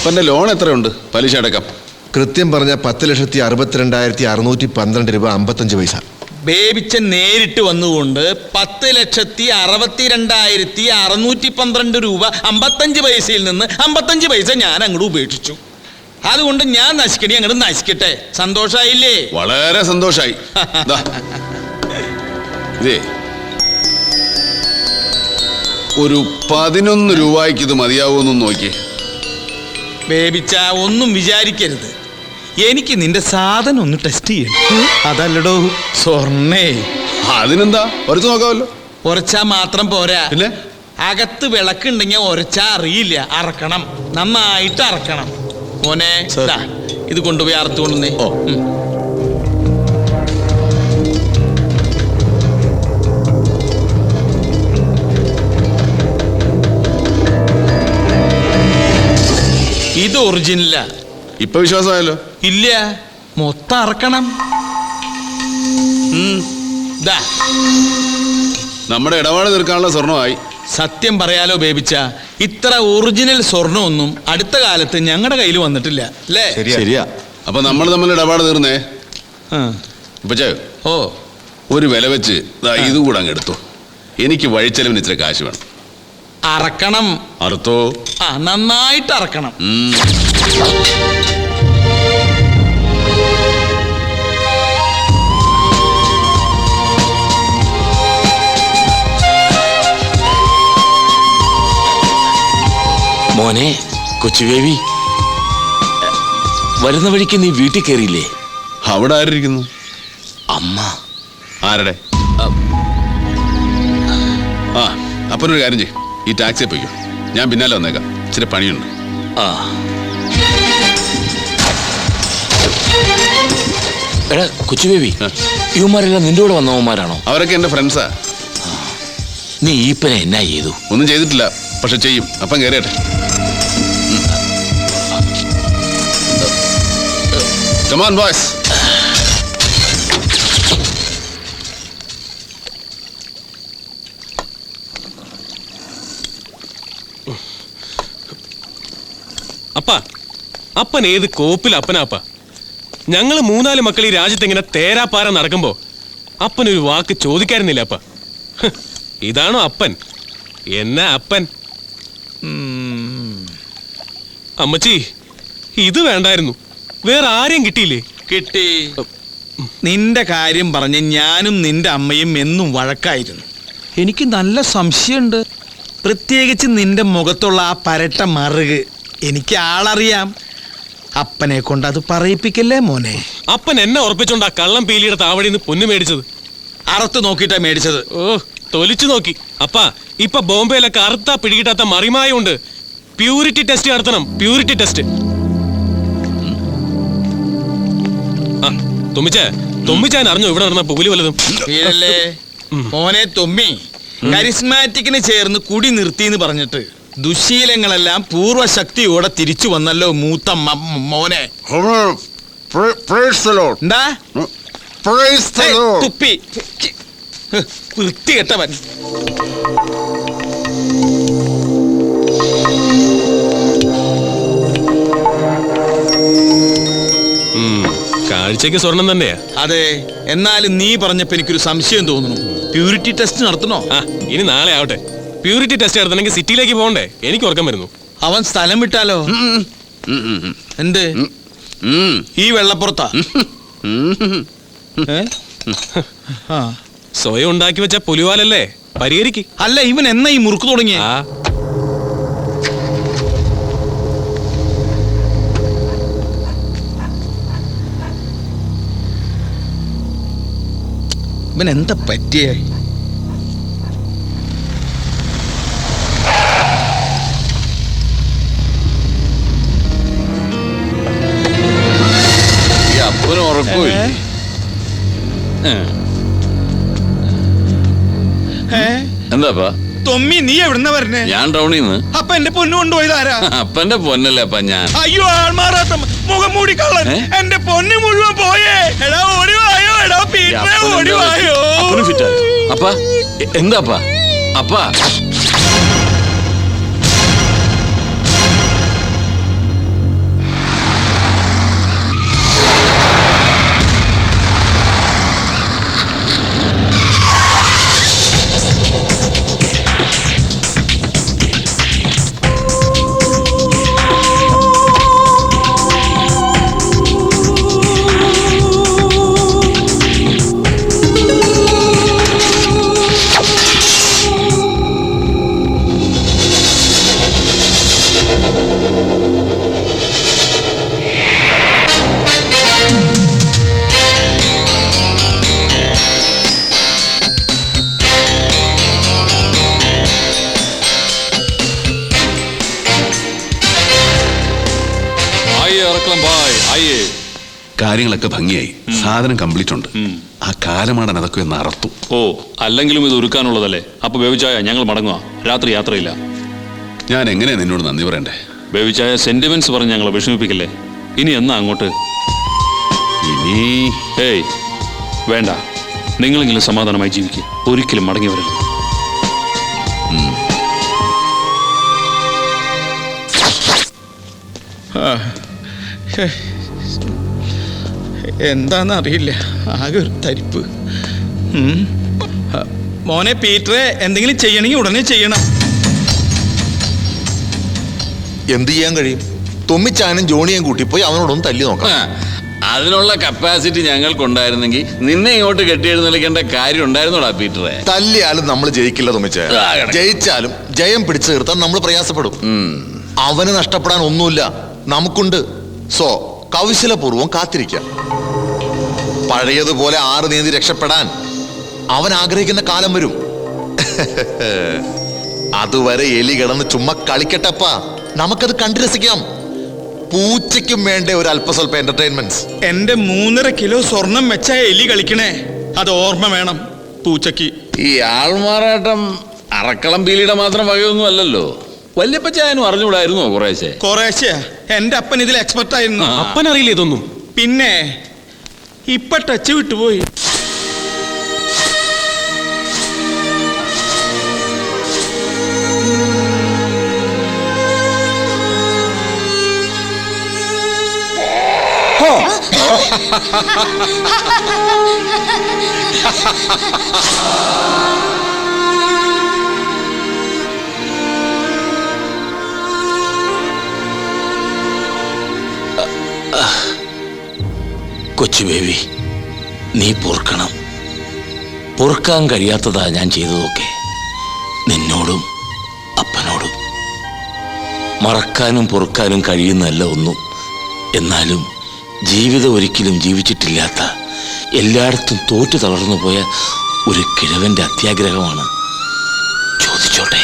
അപ്പന്റെ ലോൺ എത്രയുണ്ട് പലിശ അടക്കം? കൃത്യം പറഞ്ഞ 10,62,612 രൂപ 55 പൈസ. ബേബിച്ചൻ നേരിട്ട് വന്നുകൊണ്ട് 10,62,612 രൂപ 55 പൈസയിൽ നിന്ന് 55 പൈസ ഞാൻ അങ്ങോട്ട് ഉപേക്ഷിച്ചു. അതുകൊണ്ട് ഞാൻ നശിക്കണി അങ്ങോട്ട് നശിക്കട്ടെ. സന്തോഷായില്ലേ? വളരെ സന്തോഷായി. ഇതേ ഒരു 11 രൂപയ്ക്ക് ഇത് മതിയാവുമെന്ന് നോക്കി. ബേബിച്ച ഒന്നും വിചാരിക്കരുത്. എനിക്ക് നിന്റെ സാധനം ഒന്ന് ടെസ്റ്റ് ചെയ്യണം. അതല്ലടോ സ്വർണ്ണേ. അതിനെന്താ, ഉരച്ചു നോക്കാമല്ലോ. ഉരച്ചാ മാത്രം പോരാ, പിന്നെ അകത്ത് വിളക്കുണ്ടെങ്കിൽ ഉരച്ചാ അറിയില്ല. അറക്കണം, നന്നായിട്ട് അറക്കണം. മോനെ ഇത് കൊണ്ടുപോയി അറുത്തു കൊണ്ടുവന്നേ. ഓ ഇത് ഒറിജിനലാ. ഇപ്പൊ വിശ്വാസമായല്ലോ? ഇല്ല, മൊത്തം അറക്കണം. നമ്മുടെ ഇടപാട് തീർക്കാനുള്ള സ്വർണമായി. സത്യം പറയാലോ ബേബിച്ച, ഇത്ര ഒറിജിനൽ സ്വർണ്ണമൊന്നും അടുത്ത കാലത്ത് ഞങ്ങളുടെ കയ്യിൽ വന്നിട്ടില്ല അല്ലേ? ശരിയാ. അപ്പൊ നമ്മൾ തമ്മിൽ ഇടപാട് തീർന്നേ. ഓ ഒരു വില വെച്ച് ഇത് കൂടെ അങ്ങ് എടുത്തു. എനിക്ക് വഴിച്ചെലവിന് ഇച്ചിരി കാശ് വേണം. അറക്കണം. അറുത്തോ? നന്നായിട്ട് അറക്കണം. മോനെ കൊച്ചു ബേബി, വരുന്ന വഴിക്ക് നീ വീട്ടിൽ കയറിയില്ലേ? അവിടെ ആരിക്കുന്നു? അമ്മ. ആരുടെ? ആ അപ്പനൊരു കാര്യം ചെയ്യും, ഈ ടാക്സിയെ പോയിക്കോ. ഞാൻ പിന്നാലെ വന്നേക്കാം, ഇച്ചിരി പണിയുണ്ട്. എടാ കൊച്ചു ബേബി, ഇവന്മാരെല്ലാം നിന്റെ കൂടെ വന്നവന്മാരാണോ? അവരൊക്കെ എന്റെ ഫ്രണ്ട്സാ. നീ ഈപ്പനെ എന്നാ ചെയ്തു? ഒന്നും ചെയ്തിട്ടില്ല, പക്ഷെ ചെയ്യും. അപ്പം കയറിയട്ടെ. Come on, boys. അപ്പൻ ഏത് കോപ്പിൽ അപ്പനാപ്പ? ഞങ്ങള് 3-4 മക്കൾ ഈ രാജ്യത്ത് ഇങ്ങനെ തേരാപ്പാര നടക്കുമ്പോ അപ്പനൊരു വാക്ക് ചോദിക്കാറുന്നില്ല അപ്പ. ഇതാണോ അപ്പൻ? എന്നാ അപ്പൻ? അമ്മച്ചി, ഇത് വേണ്ടായിരുന്നു. വേറെ ആരെയും കിട്ടിയില്ലേ? കിട്ടി. നിന്റെ കാര്യം പറഞ്ഞ് ഞാനും നിന്റെ അമ്മയും എന്നും വഴക്കായിരുന്നു. എനിക്ക് നല്ല സംശയമുണ്ട്, പ്രത്യേകിച്ച് നിന്റെ മുഖത്തുള്ള ആ പരട്ട മറുക്. എനിക്ക് ആളറിയാം. അപ്പനെ കൊണ്ട് അത് പറയിപ്പിക്കല്ലേ മോനെ. അപ്പൻ എന്നെ ഉറപ്പിച്ചോണ്ടാ കള്ളം പീലിയുടെ താവടിന്ന് പൊന്നു മേടിച്ചത്. അറുത്ത് നോക്കിയിട്ടാ മേടിച്ചത്. ഓ, തൊലിച്ചു നോക്കി. അപ്പാ ഇപ്പൊ ബോംബെയിലൊക്കെ അറുത്താ പിടികിട്ടാത്ത മറിമായുണ്ട്. പ്യൂരിറ്റി ടെസ്റ്റ് നടത്തണം, പ്യൂരിറ്റി ടെസ്റ്റ്. തുമ്മിച്ചാൻ അറിഞ്ഞോ ഇവിടെ നടന്ന പുലി വല്ലതും? മോനെ തൊമ്മി, കരിസ്മാറ്റിക്കിന് ചേർന്ന് കുടി നിർത്തിന്ന് പറഞ്ഞിട്ട് ദുശീലങ്ങളെല്ലാം പൂർവശക്തിയോടെ തിരിച്ചു വന്നല്ലോ മൂത്ത മോനെ. എന്താ തുപ്പി വൃത്തികെട്ടവൻ. കാഴ്ചക്ക് സ്വർണം തന്നെയാ. അതെ, എന്നാലും നീ പറഞ്ഞപ്പോ എനിക്കൊരു സംശയം തോന്നുന്നു. പ്യൂരിറ്റി ടെസ്റ്റ് നടത്തണോ? ഇനി നാളെ ആവട്ടെ. പ്യൂരിറ്റി ടെസ്റ്റ് നടത്തണമെങ്കിൽ സിറ്റിയിലേക്ക് പോകണ്ടേ? എനിക്ക് ഉറക്കം വരുന്നു. അവൻ സ്ഥലം വിട്ടാലോ? എന്ത് ഈ വെള്ളപ്പുറത്താ? സ്വയം ഉണ്ടാക്കി വെച്ച പുലിവാലല്ലേ, പരിഹരിക്ക്. അല്ല, ഇവൻ എന്നാ ഈ മുറുക്ക് തുടങ്ങിയ? ഇവൻ എന്താ പറ്റിയേ? അപ്പനും ഉറക്കൂല്ലേ? എന്താപ്പാ തൊമ്മി, നീ എവിടുന്ന പറഞ്ഞേ? ഞാൻ ടൗണിന്ന്. അപ്പൊ എന്റെ പൊന്നു കൊണ്ടുപോയതാരാ? അപ്പന്റെ പൊന്നല്ലേ അപ്പ ഞാൻ. അയ്യോ, ആൾമാറാത്ത മുഖം മൂടി കള്ളൻ. എന്റെ പൊന്നു മുഴുവൻ പോയേ. എടാ ഓടിവായോ, എടാ പീറ്റേ ഓടിവായോ. അപ്പ എന്താപ്പാ? അപ്പാ കാര്യങ്ങളൊക്കെ ഭംഗിയായി, സാധനം കംപ്ലീറ്റ് ഉണ്ട്. ആ കാലമാടൻ അതൊക്കെ ഒന്ന് അറത്തു. ഓ, അല്ലെങ്കിലും ഇത് ഒരുക്കാനുള്ളതല്ലേ. അപ്പൊ ബേബിച്ചായ ഞങ്ങൾ മടങ്ങുക, രാത്രി യാത്രയില്ല. ഞാൻ എങ്ങനെയാ നിന്നോട് നന്ദി പറയണ്ടേ? ബേബിച്ചായ സെന്റിമെന്റ്സ് പറഞ്ഞ് ഞങ്ങളെ വിഷമിപ്പിക്കല്ലേ. ഇനി എന്നാ അങ്ങോട്ട്? ഇനി ഏയ് വേണ്ട, നിങ്ങളെങ്കിലും സമാധാനമായി ജീവിക്കുക, ഒരിക്കലും മടങ്ങി വരരുത്. എന്താന്നറിയില്ല, ആകെ ഒരു തരിപ്പ്. മോനെ പീറ്ററെ, എന്തെങ്കിലും ചെയ്യണമെങ്കിൽ ഉടനെ ചെയ്യണം. എന്ത് ചെയ്യാൻ കഴിയും? തുമ്മിച്ചാനും ജോണിയും കൂട്ടിപ്പോയി അവനോടൊന്ന് തല്ലി നോക്കാം. അതിനുള്ള കപ്പാസിറ്റി ഞങ്ങൾക്കുണ്ടായിരുന്നെങ്കിൽ നിന്നെ ഇങ്ങോട്ട് കെട്ടിയെഴുന്നള്ളിക്കേണ്ട കാര്യം ഉണ്ടായിരുന്നോടാ പീറ്ററെ. തല്ലിയാലും നമ്മൾ ജയിക്കില്ല തുമ്മിച്ച. ജയിച്ചാലും ജയം പിടിച്ചു നിർത്താൻ നമ്മൾ പ്രയാസപ്പെടും. അവന് നഷ്ടപ്പെടാൻ ഒന്നുമില്ല, നമുക്കുണ്ട്. സോ കൗശലപൂർവം കാത്തിരിക്കാം. പഴയതുപോലെ 6 നീന്തി രക്ഷപ്പെടാൻ അവൻ ആഗ്രഹിക്കുന്ന കാലം വരും. അതുവരെ എലി കിടന്ന് ചുമ്മാ കളിക്കട്ടപ്പാ, നമുക്കത് കണ്ടു രസിക്കാം. പൂച്ചയ്ക്കും വേണ്ട ഒരു അല്പസ്വല്പ എന്റർടൈൻമെന്റ്സ്. എന്റെ 3.5 കിലോ സ്വർണം വെച്ച എലി കളിക്കണേ, അത് ഓർമ്മ വേണം പൂച്ചയ്ക്ക്. ഈ ആൾമാറാട്ടം അറക്കളം പീലിയുടെ മാത്രം വകയൊന്നും അല്ലല്ലോ. വല്യപ്പച്ചായനും അറിഞ്ഞുകൂടായിരുന്നോ കുറേശ്ശെ? കുറേശ്ശെ. എന്റെ അപ്പൻ ഇതിൽ എക്സ്പെർട്ട് ആയിരുന്നു. അപ്പൻ അറിയില്ല ഇതൊന്നും. പിന്നെ ഇപ്പൊ ടച്ച് വിട്ടുപോയി. കൊച്ചു ബേബി, നീ പൊറുക്കണം. പൊറുക്കാൻ കഴിയാത്തതാ ഞാൻ ചെയ്തതൊക്കെ, നിന്നോടും അപ്പനോടും. മറക്കാനും പൊറുക്കാനും കഴിയുന്നല്ല ഒന്നും. എന്നാലും ജീവിതം ഒരിക്കലും ജീവിച്ചിട്ടില്ലാത്ത, എല്ലായിടത്തും തോറ്റു തളർന്നു പോയ ഒരു കിഴവന്റെ അത്യാഗ്രഹമാണ്. ചോദിച്ചോട്ടെ?